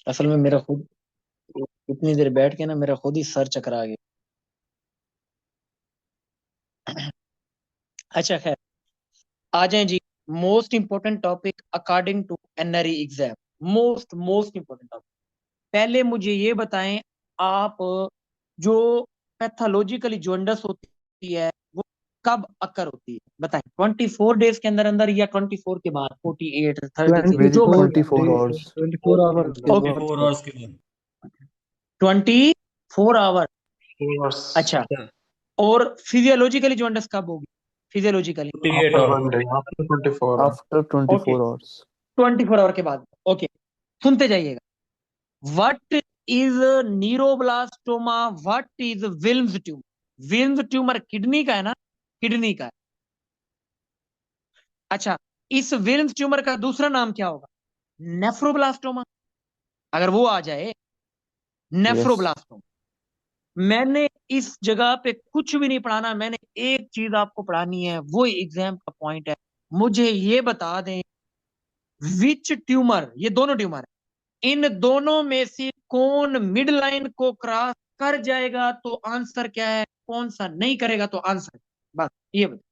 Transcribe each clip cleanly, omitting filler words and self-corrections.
असल में मेरा खुद इतनी देर बैठ के ना मेरा खुद ही सर चकरा गया। अच्छा खैर, आ जाएं जी। Most important topic according to NRE exam. Most most important topic. पहले मुझे ये बताएं, आप जो पैथोलॉजिकली जॉन्डिस होती है वो कब अकर होती है? बताएं, 24 डेज के अंदर अंदर या 24 के बाद, 48, 36, ट्वेंटी जो विदिन मर्जी। 24 आवर्स। 24 आवर के ओके, बाद। 24 आवर्स के बाद। 24 आवर। आवर्स अच्छा, और फिजियोलॉजिकली जॉन्डिस कब होगी? Physiologically 48 after hours 1 day, after 24 after okay, 24 hours. 24 hour के बाद। ओके, सुनते जाइएगा। What is neuroblastoma? What is Wilms tumor? Wilms tumor kidney का है ना, किडनी का है। अच्छा, इस विल्म्स ट्यूमर का दूसरा नाम क्या होगा? नेफ्रोब्लास्टोमा। अगर वो आ जाए, यस। नेफ्रोब्लास्टोमा। मैंने इस जगह पे कुछ भी नहीं पढ़ाना, मैंने एक चीज आपको पढ़ानी है, वो एग्जाम का पॉइंट है। मुझे ये बता दें, विच ट्यूमर, ये दोनों ट्यूमर है, इन दोनों में से कौन मिड लाइन को क्रॉस कर जाएगा तो आंसर क्या है, कौन सा नहीं करेगा तो आंसर। बस ये बता।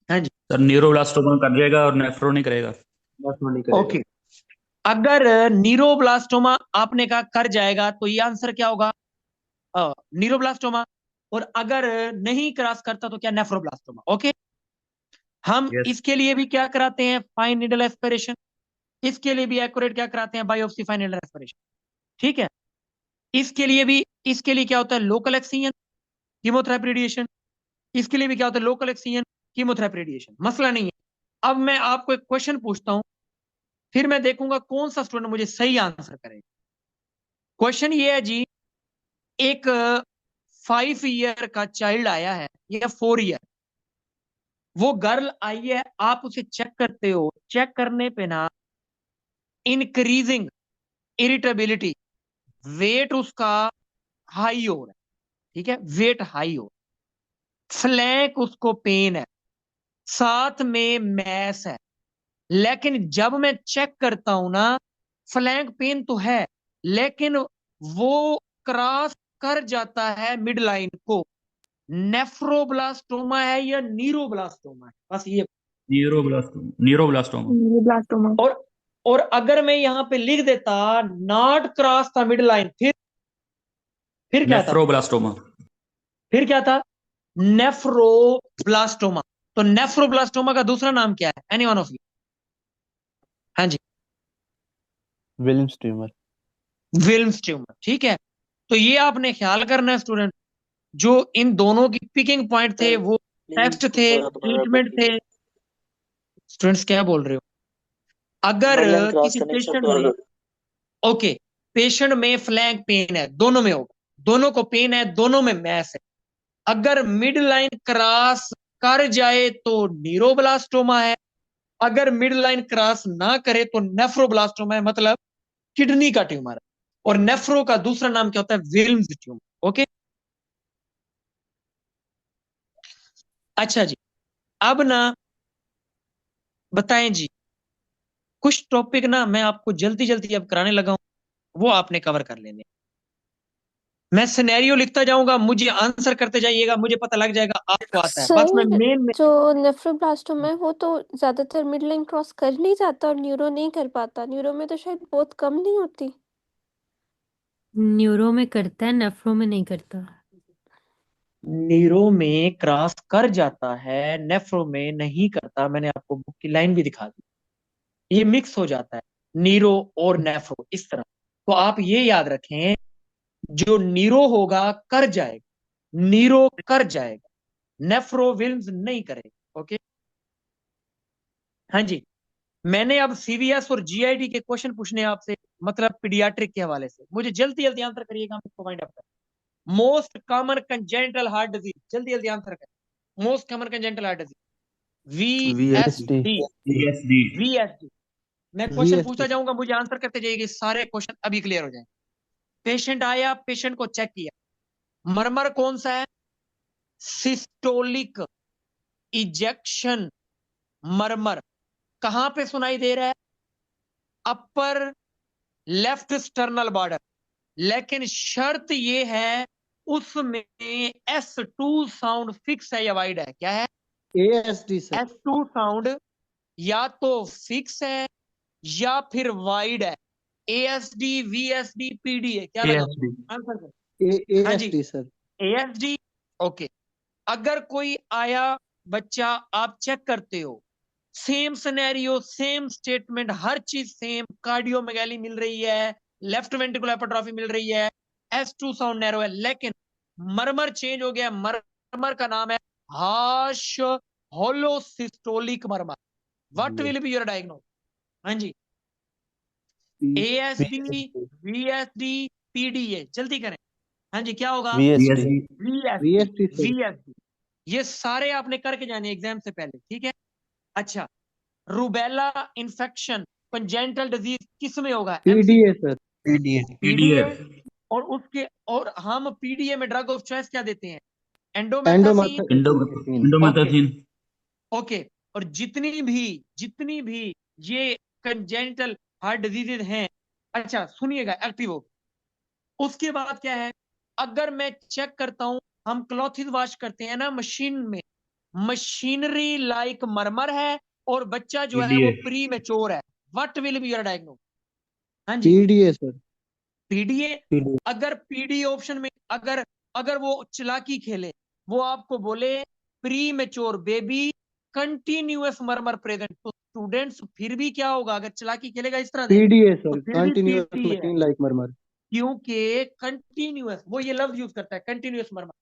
हाँ जी। सर न्यूरोब्लास्टोमा कर जाएगा और नेफ्रो नहीं करेगा। बस नहीं करेगा। ओके, अगर न्यूरोब्लास्टोमा आपने कहा कर जाएगा तो ये आंसर क्या होगा? न्यूरोब्लास्टोमा। और अगर नहीं क्रॉस करता तो क्या? नेफ्रोब्लास्टोमा। ओके, हम यस। इसके लिए भी क्या कराते हैं? Fine needle aspiration. इसके लिए भी एक्यूरेट क्या कराते हैं? Biopsy, fine needle aspiration. ठीक है। इसके लिए भी, इसके लिए क्या होता है? Local excision, chemotherapy, radiation. इसके लिए भी क्या होता है? Local excision, chemotherapy, radiation. मसला नहीं है। अब मैं आपको एक क्वेश्चन पूछता हूं, फिर मैं देखूंगा कौन सा स्टूडेंट मुझे सही आंसर करेगा। क्वेश्चन ये है जी, एक 5 ईयर का चाइल्ड आया है या 4 ईयर, वो गर्ल आई है, आप उसे चेक करते हो, चेक करने पे ना इंक्रीजिंग इरिटेबिलिटी, वेट उसका हाई हो रहा है। ठीक है, वेट हाई हो, फ्लैंक उसको पेन है, साथ में मैस है। लेकिन जब मैं चेक करता हूं ना, फ्लैंक पेन तो है, लेकिन वो क्रॉस कर जाता है मिड लाइन को। नेफ्रोब्लास्टोमा है या नीरोब्लास्टोमा है? बस ये। न्यूरोब्लास्टोमा। न्यूरोब्लास्टोमा। और और अगर मैं यहां पे लिख देता नॉट क्रॉस था मिड लाइन, फिर क्या था? नेफ्रोब्लास्टोमा। फिर क्या था? नेफ्रोब्लास्टोमा। तो नेफ्रोब्लास्टोमा का दूसरा नाम क्या है? Any one of you? हाँ जी। Williams tumour. Wilms tumour. ठीक है, तो ये आपने ख्याल करना है स्टूडेंट, जो इन दोनों की पिकिंग पॉइंट थे वो टेस्ट थे, ट्रीटमेंट थे। स्टूडेंट्स क्या बोल रहे हो? अगर किसी पेशेंट में, ओके, पेशेंट में फ्लैंक पेन है, दोनों में होगा, दोनों को पेन है, दोनों में मैस है, अगर मिड लाइन क्रॉस कर जाए तो न्यूरोब्लास्टोमा है, अगर मिड लाइन क्रॉस ना करे तो नेफ्रोब्लास्टोमा है, मतलब किडनी का ट्यूमर है। और नेफ्रो का दूसरा नाम क्या होता है? Wilms tumour. ओके, अच्छा जी। अब ना बताएं जी, कुछ टॉपिक ना मैं आपको जल्दी जल्दी अब कराने लगा हूं, वो आपने कवर कर लेने। मैं सिनेरियो लिखता जाऊंगा, मुझे आंसर करते जाइएगा, मुझे पता लग जाएगा आपको आता है, बस मैं सर, मेन में। जो नेफ्रोब्लास्टोमा है वो तो ज्यादातर मिड लाइन क्रॉस कर नहीं जाता और न्यूरो नहीं कर पाता। न्यूरो में तो शायद बहुत कम नहीं होती। न्यूरो में करता है, नेफ्रो में नहीं करता। नीरो में क्रॉस कर जाता है, नेफ्रो में नहीं करता। मैंने आपको बुक की लाइन भी दिखा दी, ये मिक्स हो जाता है, नीरो और नेफ्रो इस तरह। तो आप ये याद रखें, जो नीरो होगा कर जाएगा, नीरो कर जाएगा, नेफ्रो विल्म्स नहीं करेगा। ओके, हाँ जी। मैंने अब सीवीएस और जीआईडी के क्वेश्चन पूछने हैं आपसे, मतलब पीडियाट्रिक के हवाले से। मुझे जल्दी जल्दी आंसर करिएगा, हम इसको वाइंड अप करें। Most common congenital heart disease, जल्दी जल्दी आंसर करें। Most common congenital heart disease, VST. VSD. VSD. VSD. मैं क्वेश्चन पूछता वीएसटी। जाऊंगा, मुझे आंसर करते जाइए, सारे क्वेश्चन अभी क्लियर हो जाएंगे। पेशेंट आया, पेशेंट को चेक किया, मरमर कौन सा है? Systolic ejection murmur. कहां पे सुनाई दे रहा है? अपर लेफ्ट स्टर्नल बॉर्डर, लेकिन शर्त ये है उसमें S2 साउंड फिक्स है या वाइड है? क्या है? ASD sir. S2 साउंड या तो फिक्स है या फिर वाइड है। ASD, VSD, PDA, क्या लगा ASD आंसर कर? हाँ जी, ASD सर। ASD। ओके, अगर कोई आया बच्चा, आप चेक करते हो, सेम सिनेरियो, सेम स्टेटमेंट, हर चीज सेम, कार्डियोमेगाली मिल रही है, लेफ्ट वेंट्रिकुलर हाइपरट्रॉफी मिल रही है, S2 साउंड नैरो है, लेकिन मरमर चेंज हो गया। मरमर का नाम है harsh holosystolic murmur. What will be your diagnose? हाँ जी, ASD, VSD, PDA, जल्दी करें। हाँ जी, क्या होगा? VSD VSD sir. VSD। ये सारे आपने करके जाने एग्जाम से पहले, ठीक है? अच्छा, रूबेला इन्फेक्शन कंजेंटल डिजीज किस में होगा? PDA sir. PDA PDA। PDF और उसके, और हम PDA में ड्रग ऑफ चॉइस क्या देते हैं? एंडोमेथासिन। इंडोमेथासिन। ओके, और जितनी भी ये कंजेंटल हार्ट डिजीजेज हैं, अच्छा सुनिएगा, एक्टिव हो। उसके बाद क्या है, अगर मैं चेक करता हूं, हम क्लॉथिस वॉश करते हैं ना मशीन में, मशीनरी लाइक मरमर है और बच्चा जो है वो PDA प्री मेच्योर है। What will be your diagnose? हाँ जी, PDA सर। PDA। PDA अगर PDA ऑप्शन में, अगर अगर वो चालाकी खेले, वो आपको बोले premature baby continuous murmur present, तो स्टूडेंट्स फिर भी क्या होगा? अगर चालाकी खेलेगा इस तरह से, PDA तो सर। फिर भी कंटिन्यूअस PDA है, मशीन लाइक मरमर। क्योंकि कंटिन्यूअस, वो ये लफ्ज यूज करता है कंटिन्यूअस मरमर।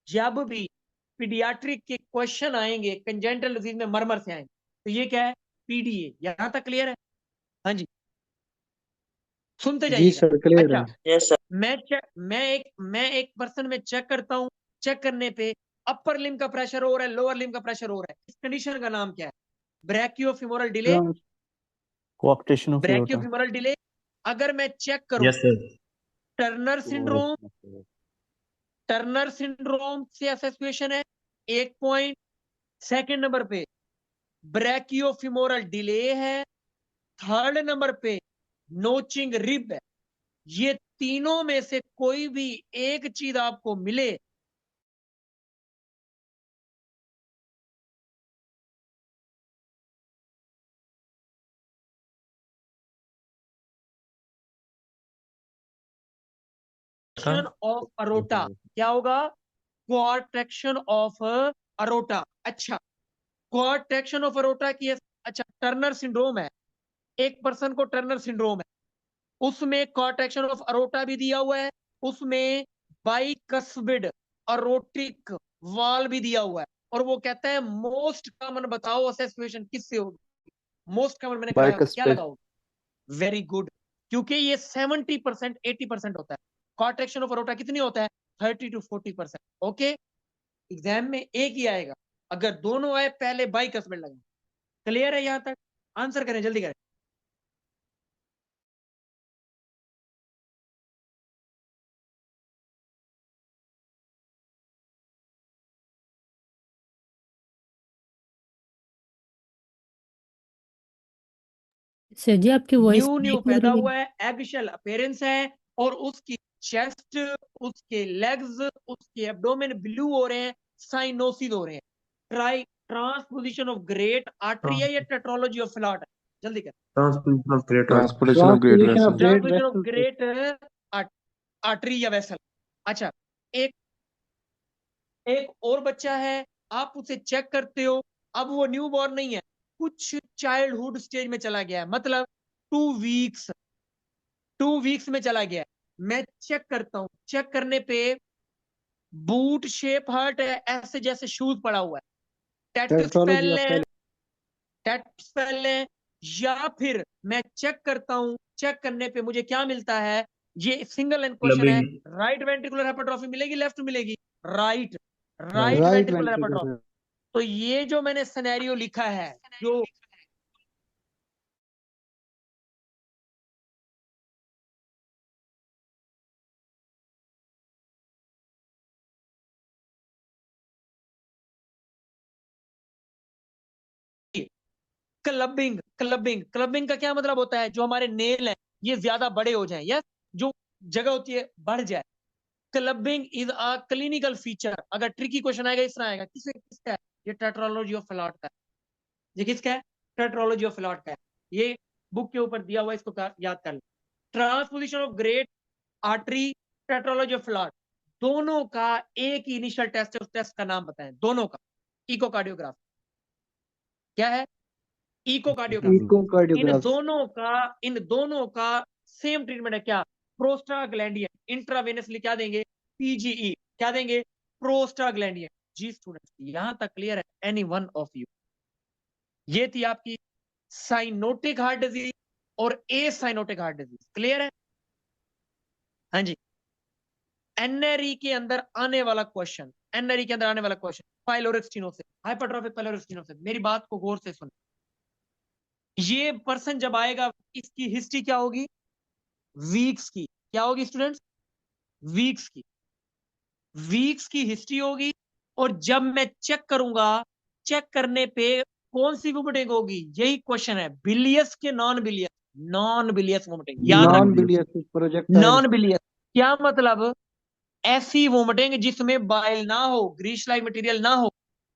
जब भी पीडियाट्रिक के क्वेश्चन आएंगे कंजेंटल डिजीज में मरमर से आएंगे, तो ये क्या है? PDA। यहां तक क्लियर है? हाँ जी, सुनते जी जाइएगा। सर, क्लियर अच्छा, है। मैं एक पर्सन में चेक करता हूं, चेक करने पे अपर लिम्ब का प्रेशर हो रहा है, लोअर लिम्ब का प्रेशर हो रहा है, इस कंडीशन का नाम क्या है? Brachiofemoral delay. Trans coaptation of aorta brachiofemoral delay. अगर मैं चेक करूं yes sir. Turner syndrome, Turner syndrome से एसोसिएशन है, एक पॉइंट। सेकंड नंबर पे ब्रैकियोफिमोरल डिले है, थर्ड नंबर पे नोचिंग रिब है। ये तीनों में से कोई भी एक चीज आपको मिले, ऑफ अरोटा, क्या होगा? क्वाड्रेक्शन ऑफ अरोटा। अच्छा, क्वाड्रेक्शन ऑफ अरोटा की, अच्छा टर्नर सिंड्रोम है, एक पर्सन को टर्नर सिंड्रोम है, उसमें क्वाड्रेक्शन ऑफ अरोटा भी दिया हुआ है, उसमें बाइकस्पिड अरोटिक वाल भी दिया हुआ है, और वो कहता है मोस्ट कॉमन बताओ एसोसिएशन किससे होगी? मोस्ट कॉमन मैंने कराया, क्या bicuspid लगाओ? वेरी गुड, क्योंकि ये 70% 80% होता है। कॉन्ट्रैक्शन ऑफ अरोटा कितनी होता है? 30 to 40%। ओके, एग्जाम में एक ही आएगा, अगर दोनों आए पहले बाइकस्पिड लगे। क्लियर है यहां तक? आंसर करें, जल्दी करें। सर जी आपकी वॉइस न्यू ब्रेक हो पैदा रही हुआ है। है, एगशेल अपीयरेंस है, और उसकी चेस्ट, उसके लेग्स, उसके एब्डोमेन ब्लू हो रहे हैं, साइनोसिस हो रहे हैं। ट्रांसपोजिशन ऑफ ग्रेट आर्टरी है या टेट्रोलॉजी ऑफ फ्लैट है? जल्दी कर। transportation of great transposition of vessel great transposition of vessel sir. Great artery या वेसल। अच्छा, एक एक और बच्चा है, आप उसे चेक करते हो, अब वो न्यू बॉर्न नहीं है, कुछ चाइल्डहुड स्टेज में चला गया है, मतलब 2 वीक्स, 2 वीक्स में चला गया है। मैं चेक करता हूं, चेक करने पे बूट शेप हर्ट है, ऐसे जैसे शूज पड़ा हुआ है, टेट्स टेट्रोलॉजी पहले, ऑफ टेट्स पहले, या फिर मैं चेक करता हूं, चेक करने पे मुझे क्या मिलता है? ये सिंगल एंड क्वेश्चन है, क्लबिंग। राइट वेंट्रिकुलर हाइपरट्रॉफी मिलेगी, लेफ्ट मिलेगी? Right, right right right ventricular hypertrophy. Ventricle. तो ये जो मैंने सिनेरियो लिखा है, जो क्लबिंग, क्लबिंग, क्लबिंग का क्या मतलब होता है? जो हमारे नेल है, ये ज्यादा बड़े हो जाएं, यस, जो जगह होती है बढ़ जाए। Clubbing is a clinical feature. अगर ट्रिकी क्वेश्चन आएगा इस तरह आएगा, किसका है? ये टेट्रोलॉजी ऑफ फ्लॉट का है। ये किसका है? टेट्रोलॉजी ऑफ फ्लॉट का है। ये बुक के ऊपर दिया हुआ है, इसको याद कर लो। Transposition of great artery, tetralogy of Fallot, दोनों का एक ही इनिशियल टेस्ट है, उस टेस्ट का नाम बताएं दोनों का। इकोकार्डियोग्राफी क्या है? इकोकार्डियोग्राफी। इन इकोकार्डियोग्राफी। दोनों का सेम ट्रीटमेंट है क्या? प्रोस्टाग्लैंडियन, इंट्रावेनसली क्या देंगे? पीजीई। क्या देंगे? प्रोस्टाग्लैंडियन। जी स्टूडेंट्स, यहां तक क्लियर है एनी वन ऑफ यू? ये थी आपकी साइनोटिक हार्ट डिजीज और ए साइनोटिक हार्ट डिजीज। क्लियर है? हाँ जी। एनआरई के अंदर आने वाला क्वेश्चन, एनआरई के अंदर आने वाला question, pyloric stenosis, hypertrophic pyloric stenosis. मेरी बात को गौर से सुन। ये पर्सन जब आएगा, इसकी हिस्ट्री क्या होगी? वीक्स की। क्या होगी स्टूडेंट्स? वीक्स की। वीक्स की हिस्ट्री होगी। और जब मैं चेक करूंगा, चेक करने पे कौन सी वोमिटिंग होगी? यही क्वेश्चन है, बिलियस के नॉन बिलियस? नॉन बिलियस वोमिटिंग, याद नॉन रखिए। बिलियस प्रोजेक्टाइल। नॉन बिलियस क्या मतलब? ऐसी वोमिटिंग जिसमें बाइल ना हो, ग्रीश लाइक मटेरियल ना हो।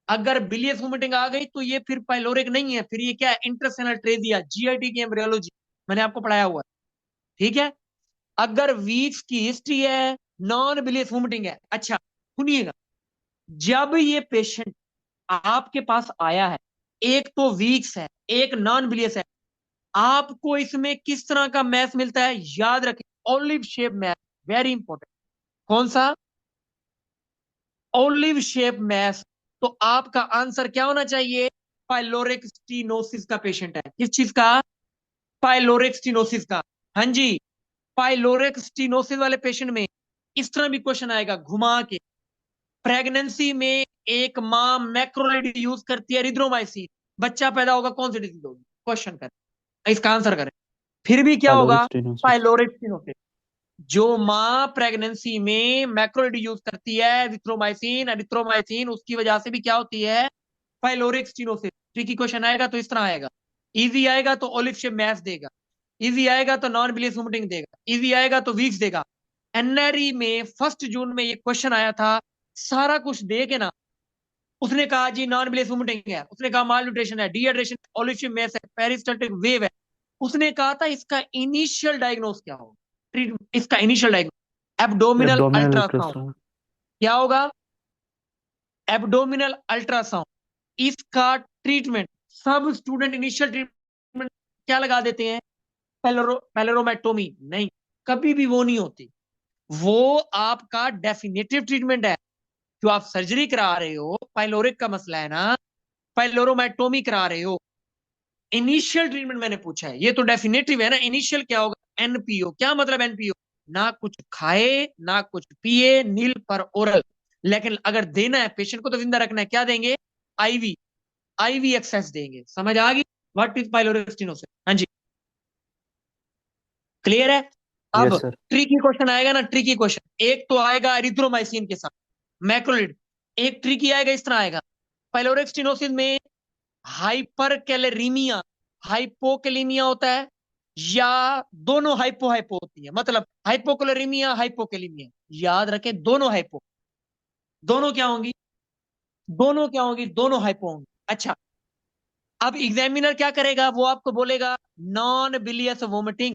अगर बिलियस वोमिटिंग आ गई तो ये फिर पाइलोरिक नहीं है, फिर ये क्या है? इंटरसेनल ट्रेजिया, जीआईटी की एम्ब्रियोलॉजी मैंने आपको पढ़ाया हुआ है, ठीक है। अगर वीक्स की हिस्ट्री है, नॉन बिलियस वोमिटिंग है। अच्छा सुनिएगा, जब ये पेशेंट आपके पास आया है, एक तो वीक्स है, एक नॉन बिलियस है, आपको इसमें किस तरह का मैथ मिलता है? याद रखें, olive shape math, very important. कौन सा? Olive shape math. तो आपका आंसर क्या होना चाहिए? पाइलोरिक स्टीनोसिस का पेशेंट है। किस चीज का? पाइलोरिक स्टीनोसिस का। हाँ जी, पाइलोरिक स्टीनोसिस वाले पेशेंट में इस तरह भी क्वेश्चन आएगा घुमा के। प्रेगनेंसी में एक मां मैक्रोलाइड यूज करती है एरिथ्रोमाइसिन, बच्चा पैदा होगा, कौन सी डिजीज होगी? क्वेश्चन करें, इसका आंसर करें। फिर भी क्या पाइलोरिक होगा? स्टेनोसिस। Pyloric stenosis. जो मां प्रेगनेंसी में मैक्रोलाइड यूज करती है एरिथ्रोमाइसिन, एरिथ्रोमाइसिन उसकी वजह से भी क्या होती है? Pyloric stenosis. ट्रिकी क्वेश्चन आएगा तो इस तरह आएगा। इजी आएगा तो ओलिव शेप मैथ देगा, इजी आएगा तो नॉन बिलियस वोमिटिंग देगा, इजी आएगा तो वीक्स देगा। एनआरई में 1 जून में ये क्वेश्चन आया था, सारा कुछ दे के ना उसने कहा जी नॉन बिलियस वोमिटिंग है, उसने कहा माल न्यूट्रिशन है, डिहाइड्रेशन, ओलिव शेप मैथ है, पेरिस्टाल्टिक वेव है। उसने कहा था इसका इनिशियल डायग्नोस क्या होगा? इसका initial diagnose abdominal abdominal ultrasound. Ultrasound. क्या होगा? Abdominal ultrasound. इसका ट्रीटमेंट, सब स्टूडेंट इनिशियल ट्रीटमेंट क्या लगा देते हैं? पैलेरोमेटोमी। नहीं, कभी भी वो नहीं होती। वो आपका डेफिनेटिव ट्रीटमेंट है। जो आप सर्जरी करा रहे हो, पाइलोरिक का मसला है ना, पाइलोरोमेटोमी करा रहे हो, इनिशियल ट्रीटमेंट मैंने पूछा है, ये तो डेफिनेटिव है ना। इनिशियल क्या होगा? एनपीओ। क्या मतलब एनपीओ? ना कुछ खाए ना कुछ पिए, नील पर ओरल। लेकिन अगर देना है पेशेंट को तो जिंदा रखना है, क्या देंगे? आईवी, आईवी एक्सेस देंगे। समझ आ गई? What is pyloric stenosis? हाँ जी, क्लियर है? अब यस सर। ट्रिकी क्वेश्चन आएगा ना, ट्रिकी क्वेश्चन। एक तो आएगा एरिथ्रोमाइसिन के साथ मैक्रोलिड, एक ट्रिकी आएगा इस तरह आएगा। पाइलोरिक स्टेनोसिस में हाइपर कैलोरीमिया, हाइपोकैलेमिया होता है, या दोनों हाइपो हाइपो होती है, मतलब हाइपोकैलोरीमिया, हाइपोकैलेमिया। याद रखें, दोनों हाइपो। दोनों क्या होंगी? दोनों क्या होंगी? दोनों हाइपो होंगी। अच्छा, अब एग्जामिनर क्या करेगा? वो आपको बोलेगा non bilious vomiting,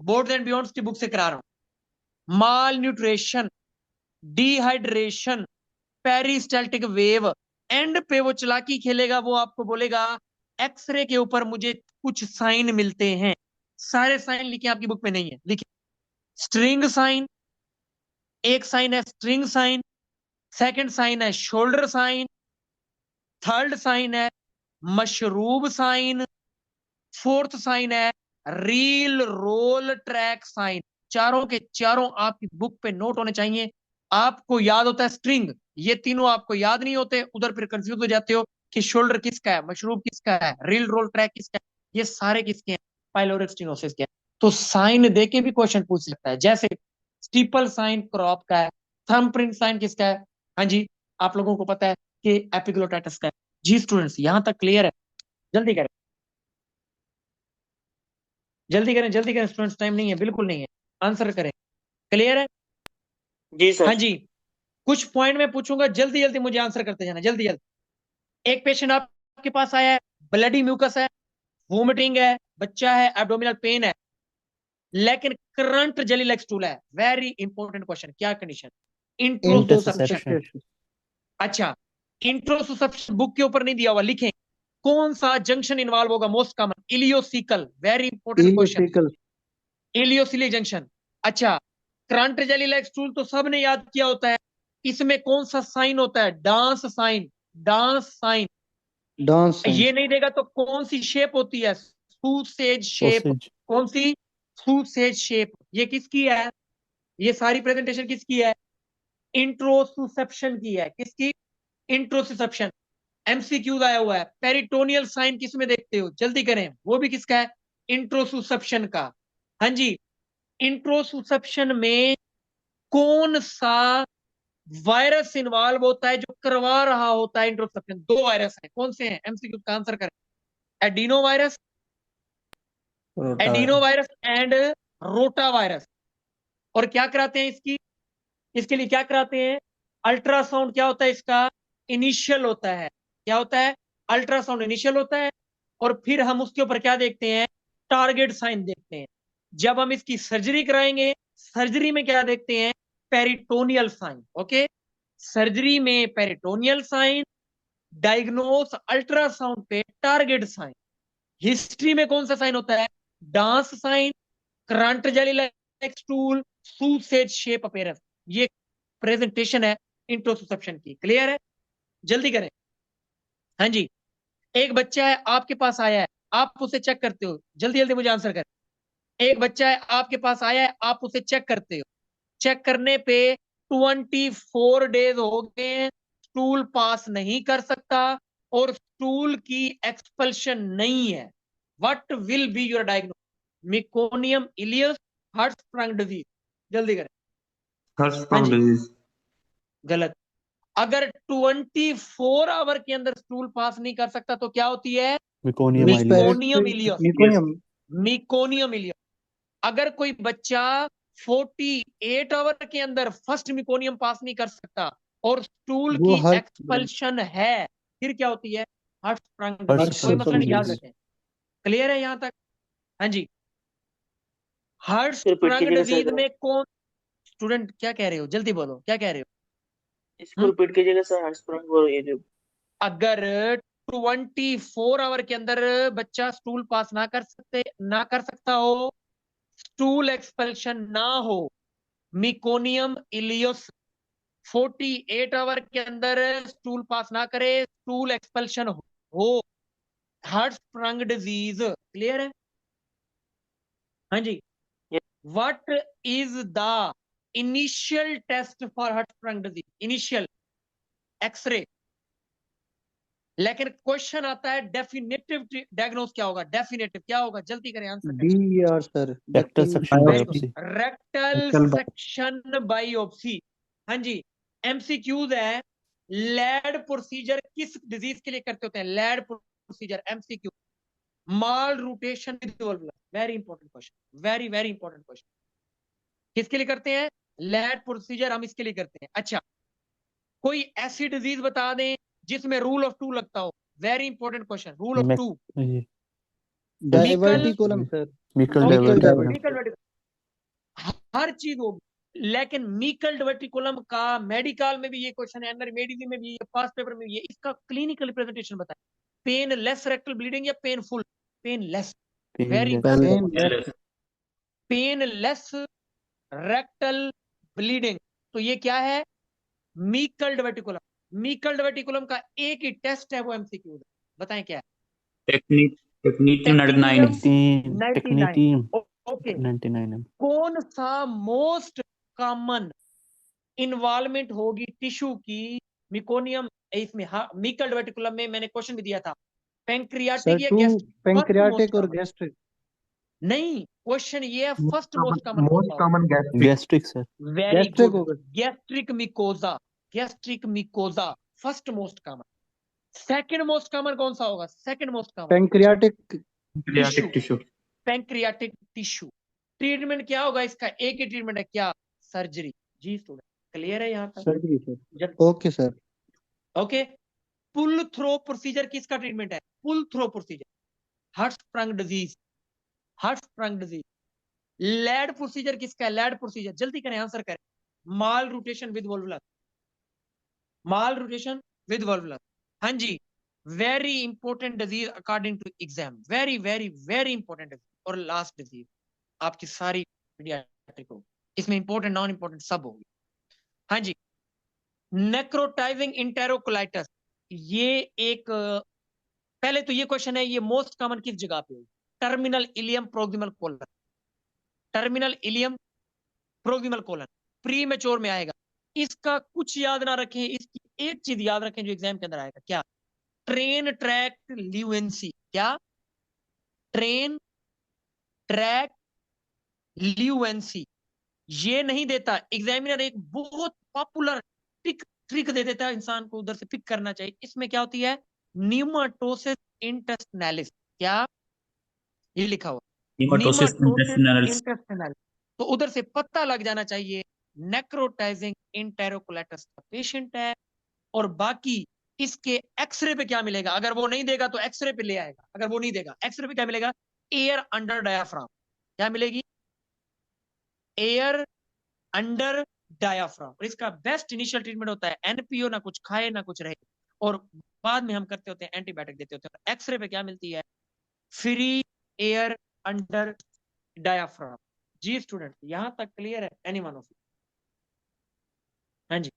board and beyonds की बुक से करा रहा हूं, malnutrition, dehydration, peristaltic wave. End पे वो चलाकी खेलेगा, वो आपको बोलेगा एक्सरे के ऊपर मुझे कुछ साइन मिलते हैं। सारे साइन लिखे, आपकी बुक में नहीं है, लिखे। स्ट्रिंग साइन, एक साइन है स्ट्रिंग साइन, सेकंड साइन है शोल्डर साइन, थर्ड साइन है मशरूब साइन, फोर्थ साइन है रील रोल ट्रैक साइन। चारों के चारों आपकी बुक पे नोट होने चाहिए। आपको याद होता है स्ट्रिंग, ये तीनों आपको याद नहीं होते, उधर फिर कंफ्यूज हो जाते हो कि शोल्डर किसका है, मशरूब किसका है, रील रोल ट्रैक किसका है। ये सारे किसके हैं? पाइलोरिक स्टेनोसिस के हैं। तो साइन देके भी क्वेश्चन पूछ सकता है, जैसे स्टीपल साइन क्रॉप का है, थंबप्रिंट साइन किसका है? हाँ जी, आप लोगों को पता है कि एपिग्लोटाइटिस का है। जी स्टूडेंट्स, यहां तक क्लियर है? जल्दी करें, जल्दी करें स्टूडेंट्स, टाइम नहीं है, बिल्कुल नहीं है, आंसर करें। क्लियर है? जी सर। हाँ जी, कुछ पॉइंट में पूछूंगा, जल्दी जल्दी मुझे आंसर करते जाना, जल्दी जल्दी। एक पेशेंट आपके पास आया है, ब्लडी म्यूकस है, वोमिटिंग है, बच्चा है, एब्डोमिनल पेन है, लेकिन करंट जेली लाइक स्टूल है। वेरी इंपॉर्टेंट क्वेश्चन, क्या कंडीशन? इंट्रोससेप्शन। Interception. अच्छा, इंट्रोससेप्शन बुक के ऊपर नहीं दिया हुआ, लिखें कौन सा जंक्शन इन्वॉल्व होगा? Most common ileocecal, very important question, ileocecal ileocecal junction. अच्छा, करंट जेली लाइक स्टूल तो सबने याद किया होता है, इसमें कौन सा साइन होता है? Dance sign, dance sign. Dance sign ये नहीं देगा तो कौन सी शेप होती है? Sausage shape. Sausage. कौन सी? सूसेज शेप। ये किसकी है? ये सारी प्रेजेंटेशन किसकी है? इंट्रोससेप्शन की है। किसकी? इंट्रोससेप्शन। एमसीक्यू आया हुआ है, पेरिटोनियल साइन किस में देखते हो? जल्दी करें, वो भी किसका है? इंट्रोससेप्शन का। हाँ जी, इंट्रोससेप्शन में कौन सा वायरस इन्वॉल्व होता है जो करवा रहा होता है इंट्रोससेप्शन? दो वायरस है, कौन से हैं? एमसीक्यू का आंसर करें। Adeno virus, adeno virus and rota virus. और क्या कराते हैं इसकी? इसके लिए क्या कराते हैं? अल्ट्रासाउंड। क्या होता है इसका? इनिशियल होता है। क्या होता है? अल्ट्रासाउंड इनिशियल होता है, और फिर हम उसके ऊपर क्या देखते हैं? टारगेट साइन देखते हैं। जब हम इसकी सर्जरी कराएंगे, सर्जरी में क्या देखते हैं? Peritoneal sign. ओके, सर्जरी में पेरिटोनियल साइन, डायग्नोस अल्ट्रासाउंड पे टारगेट साइन। हिस्ट्री में कौन सा साइन होता है? Dance sign, currant jelly like stool, sausage shape appearance. ये प्रेजेंटेशन है इंट्रोससेप्शन की। क्लियर है? जल्दी करें। हाँ जी, एक बच्चा है आपके पास आया है, आप उसे चेक करते हो, जल्दी जल्दी मुझे आंसर करें। एक बच्चा है आपके पास आया है, आप उसे चेक करते हो, चेक करने पे 24 डेज हो गए हैं, स्टूल पास नहीं कर सकता और स्टूल की एक्सपल्शन नहीं है। What will be your diagnosis? Meconium ileus, Hirschsprung disease. जल्दी करें। Hirschsprung disease. गलत। अगर 24 आवर के अंदर स्टूल पास नहीं कर सकता तो क्या होती है? Meconium ileus. Meconium ileus. Meconium meconium ileus. अगर कोई बच्चा 48 आवर के अंदर फर्स्ट मिकोनियम पास नहीं कर सकता और स्टूल वो की हर एक्सपल्शन है, फिर क्या होती है? हर्ट्सप्रंग डिजीज। कोई Hurt's मसला नहीं, याद disease. रखें। क्लियर है यहां तक? हाँ जी, रिपीट हर्ट्सप्रंग कीजिएगा डिजीज सर। में कौन? स्टूडेंट क्या कह रहे हो? जल्दी बोलो, क्या कह रहे हो? इसको रिपीट कीजिएगा सर, हर्ट्सप्रंग और ये जो अगर 24 आवर के अंदर बच्चा स्टूल पास ना कर सकता हो, स्टूल एक्सपल्शन ना हो, मिकोनियम इलियस 48 आवर के अंदर स्टूल पास ना करे, स्टूल एक्सपल्शन हो, हर्ट्सप्रंग डिजीज। क्लियर है? हाँ जी। What is the initial test for Hirschsprung disease? Initial X ray. लेकिन क्वेश्चन आता है डेफिनेटिव डायग्नोस क्या होगा? डेफिनेटिव क्या होगा? जल्दी करें, आंसर करें। DER sir Rectal section Very good. biopsy. Rectal section biopsy. हाँ जी, एमसीक्यूज है। लैड प्रोसीजर किस डिजीज के लिए करते होते हैं? Ladd procedure MCQ, malrotation. Very important question, very very important question. किसके लिए करते हैं? लैड प्रोसीजर हम इसके लिए करते हैं। अच्छा, कोई ऐसी डिजीज बता दें जिसमें रूल ऑफ टू लगता हो। Very important question, rule of two. ये diverticulum sir Mical Mical diverticulum. हर चीज होगी, लेकिन मीकल डिवर्टिकुलम का मेडिकल में भी ये क्वेश्चन है, अंदर मेडिसिन में भी ये, पास्ट पेपर में भी ये। इसका क्लिनिकल प्रेजेंटेशन बताएं। पेन लेस रेक्टल ब्लीडिंग या painful? Painless. Very Painless. Painless rectal bleeding. तो ये क्या है? मीकल डिवर्टिकुलम। मीकल डिवर्टिकुलम का एक ही टेस्ट है, वो एमसीक्यू। बताएं क्या है? Technique technique 99 Technetium. ओके। 99. कौन सा मोस्ट कॉमन इन्वॉल्वमेंट होगी टिश्यू की मिकोनियम इसमें? हाँ, मीकल डिवर्टिकुलम में मैंने क्वेश्चन भी दिया था, पैंक्रियाटिक या गैस्ट्रिक? पैंक्रियाटिक और गैस्ट्रिक नहीं, क्वेश्चन ये है first most common. Most common gastric, sir. Very gastric good. होगा gastric mucosa, gastric mucosa first most common. Second most common कौन सा होगा? Second most common pancreatic tissue. Pancreatic tissue. Treatment क्या होगा इसका? एक ही ट्रीटमेंट है, क्या? सर्जरी। जी स्टूडेंट, क्लियर है यहाँ तक? Surgery sir. Okay sir. Okay. Pull through procedure किसका ट्रीटमेंट है? Pull through procedure, Hirschsprung disease, Hirschsprung disease. Ladd procedure किसका है? लैड प्रोसीजर, जल्दी करें, आंसर करें। Malrotation with volvulus, malrotation with volvulus. हाँ जी, very important disease according to exam, very very very important disease. और last disease आपकी सारी पीडियाट्रिक हो, इसमें इंपॉर्टेंट नॉन इंपॉर्टेंट सब होगी। हाँ जी, नेक्रोटाइजिंग इंटेरोकोलाइटिस, ये एक पहले तो ये क्वेश्चन है, ये मोस्ट कॉमन किस जगह पे है? Terminal ileum proximal colon, terminal ileum proximal colon, pre mature में आएगा। इसका कुछ याद ना रखें, इसकी एक चीज याद रखें जो एग्जाम के अंदर आएगा, क्या? ट्रेन ट्रैक्ट ल्यूएनसी, क्या? Train track lucency. ये नहीं देता एग्जामिनर, एक बहुत पॉपुलर ट्रिक ट्रिक दे देता है, इंसान को उधर से पिक करना चाहिए। इसमें क्या होती है? न्यूमाटोसिस इंटेस्टिनैलिस, क्या? ये लिखा हुआ Nematocyst intestinalis. इंटेस्टिनैलिस। तो उधर से पता लग जाना चाहिए नेक्रोटाइजिंग इंटेरोकोलाइटिस का पेशेंट है। और बाकी इसके एक्सरे पे क्या मिलेगा? अगर वो नहीं देगा तो एक्सरे पे ले आएगा, अगर वो नहीं देगा एक्सरे पे क्या मिलेगा? Air under diaphragm. क्या मिलेगी? Air under diaphragm. और इसका बेस्ट इनिशियल ट्रीटमेंट होता है एनपीओ, ना कुछ खाए ना कुछ रहे, और बाद में हम करते होते हैं एंटीबायोटिक देते होते हैं। एक्सरे पे क्या मिलती है? Free air under diaphragm. जी स्टूडेंट, यहां तक क्लियर है? Anyone of you? हाँ जी,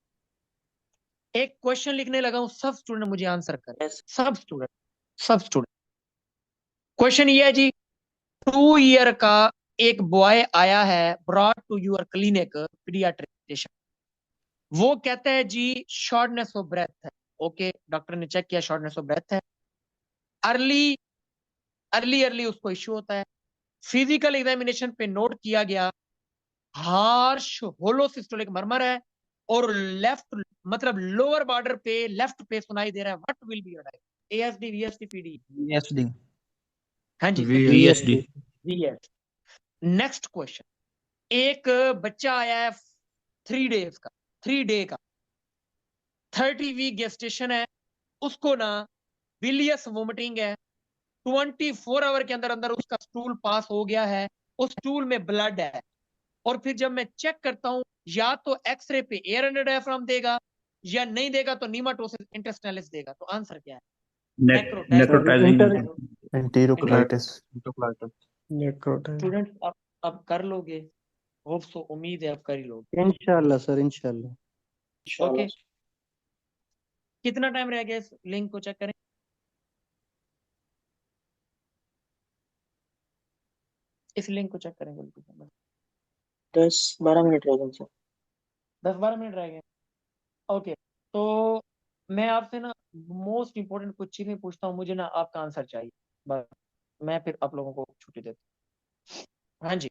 एक क्वेश्चन लिखने लगा हूं, सब स्टूडेंट मुझे आंसर करें, Yes. सब स्टूडेंट, सब स्टूडेंट। क्वेश्चन ये है जी, 2 ईयर का एक बॉय आया है, brought to your clinic paediatrician. वो कहता है जी शॉर्टनेस ऑफ ब्रेथ है। ओके, डॉक्टर ने चेक किया, शॉर्टनेस ऑफ ब्रेथ है। अर्ली अर्ली अर्ली उसको इश्यू होता है। फिजिकल एग्जामिनेशन पे नोट किया गया हार्श होलो सिस्टोलिक मर्मर है, और लेफ्ट मतलब लोअर बॉर्डर पे लेफ्ट पे सुनाई दे रहा है। What will be your diagnosis? ASD, VSD, PD? VSD. हाँ जी, VSD. वीएस। नेक्स्ट क्वेश्चन, एक बच्चा आया है 3 डेज का, 3 डे का, 30 वीक गेस्टेशन है, उसको ना बिलियस वोमिटिंग है, 24 आवर के अंदर अंदर उसका स्टूल पास हो गया है, उस स्टूल में ब्लड है। और फिर जब मैं चेक करता हूं, या तो एक्सरे पे एयर अंडर डायफ्राम देगा, या नहीं देगा तो नीमाटोसिस इंटेस्टिनैलिस देगा। तो आंसर क्या है? Necrotizing. Enterocolitis. स्टूडेंट अब कर लोगे, होप सो, उम्मीद है अब कर ही लोगे। इंशाल्लाह सर, इंशाल्लाह। ओके, कितना टाइम रह गया? इस लिंक को चेक करें, इस लिंक को चेक करें जल्दी से। 10-12 मिनट रह गए सर। 10-12 मिनट रह गए। ओके, तो मैं आपसे ना मोस्ट इंपोर्टेंट कुछ चीजें पूछता हूँ, मुझे ना आपका आंसर चाहिए, बस मैं फिर आप लोगों को छुट्टी देता हूँ। हाँ जी,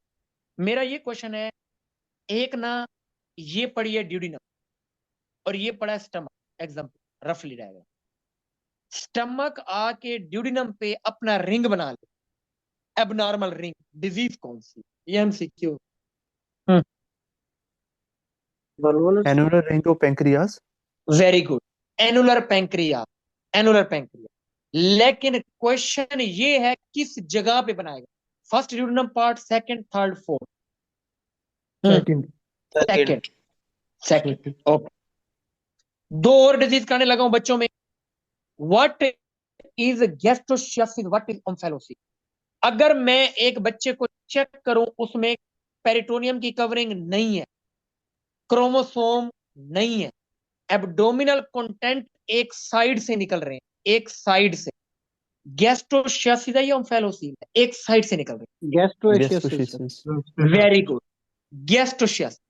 मेरा ये क्वेश्चन है, एक ना ये पढ़ी है ड्यूडिनम, और ये पढ़ा है स्टमक। एग्जाम्पल रफली रहेगा, स्टमक आके ड्यूडिनम पे अपना रिंग बना ले, एबनॉर्मल रिंग, डिजीज कौन सी? ये MCQ. Annular ring of pancreas. Very good, annular pancreas, annular pancreas. लेकिन क्वेश्चन ये है किस जगह पे बनाएगा? First duodenum part, second, third, fourth? Second, second. Okay, 2 और डिजीज करने लगा हूं बच्चों में। What is gastroschisis, what is omphalocele? अगर मैं एक बच्चे को चेक करूं, उसमें पेरिटोनियम की कवरिंग नहीं है, क्रोमोसोम नहीं है, एब्डोमिनल कंटेंट एक साइड से निकल रहे हैं, एक साइड से, गैस्ट्रोशियासिस है या ओम्फेलोसिस है? एक साइड से निकल रहे गैस्ट्रोएशियसिस। हैं। Very good, gastroschisis.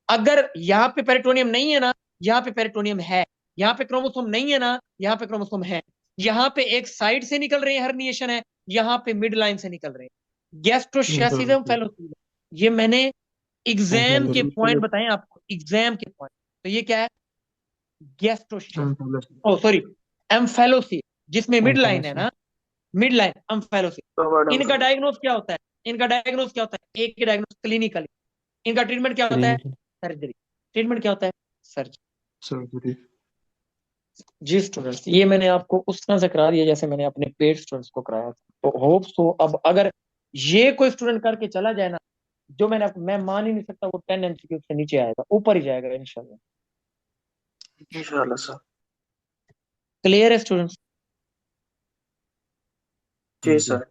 अगर यहाँ पे पेरिटोनियम नहीं है ना, यहाँ पे पेरिटोनियम है, यहाँ पे क्रोमोसोम नहीं है ना, यहाँ पे क्रोमोसोम है, यहाँ पे एक साइड से निकल रहे हैं, हर्निएशन है, यहाँ पे मिड लाइन से निकल रहे हैं, गैस्ट्रोशियासिस है, ओम्फेलोसिस है। ये मैंने एग्जाम के पॉइंट बताए आपको, एग्जाम के पॉइंट। तो ये क्या है? गैस्ट्रोशियासिस, ओ सॉरी, एम्फेलोसिस, जिसमें मिड लाइन है ना, मिड लाइन, एम्फेलोसिस। इनका डायग्नोस क्या होता है? इनका डायग्नोस क्या होता है? एक के डायग्नोस क्लिनिकली, इनका ट्रीटमेंट क्या होता है? सर्जरी। ट्रीटमेंट क्या होता है? सर्जरी। सर्जरी। जी स्टूडेंट्स, ये मैंने आपको उस तरह से करा दिया जैसे मैंने अपने पेड स्टूडेंट्स को कराया था। तो होप सो अब अगर ये कोई स्टूडेंट करके चला जाए ना, जो मैं मान ही नहीं सकता वो 10 MCQ से नीचे आएगा, ऊपर ही जाएगा इंशाल्लाह। इंशाल्लाह सर। क्लियर है स्टूडेंट्स? जी सर,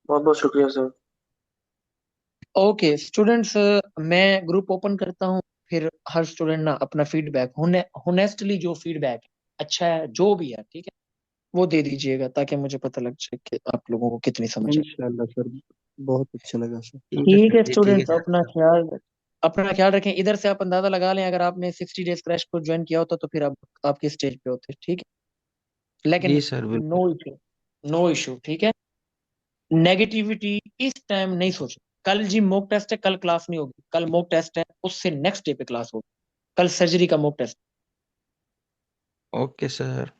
बहुत बहुत शुक्रिया सर। ओके स्टूडेंट्स, मैं ग्रुप ओपन करता हूँ, फिर हर स्टूडेंट ना अपना फीडबैक होनेस्टली जो फीडबैक अच्छा है जो भी है, ठीक है, वो दे दीजिएगा ताकि मुझे पता लग जाए कि आप लोगों को कितनी समझ है। इंशाल्लाह सर, बहुत अच्छा लगा सर। ठीक है स्टूडेंट्स, अपना ख्याल रखें। इधर से आप अंदाजा लगा लें, अगर आपने 60 डेज क्रैश कोर्स ज्वाइन किया होता तो फिर आप आपके स्टेज पे होते, ठीक है। लेकिन नो इशू, ठीक है। नेगेटिविटी इस टाइम नहीं सोचो। कल जी मॉक टेस्ट है, कल क्लास नहीं होगी, कल मॉक टेस्ट है, उससे नेक्स्ट डे पे क्लास होगी। कल सर्जरी का मॉक टेस्ट। Okay sir.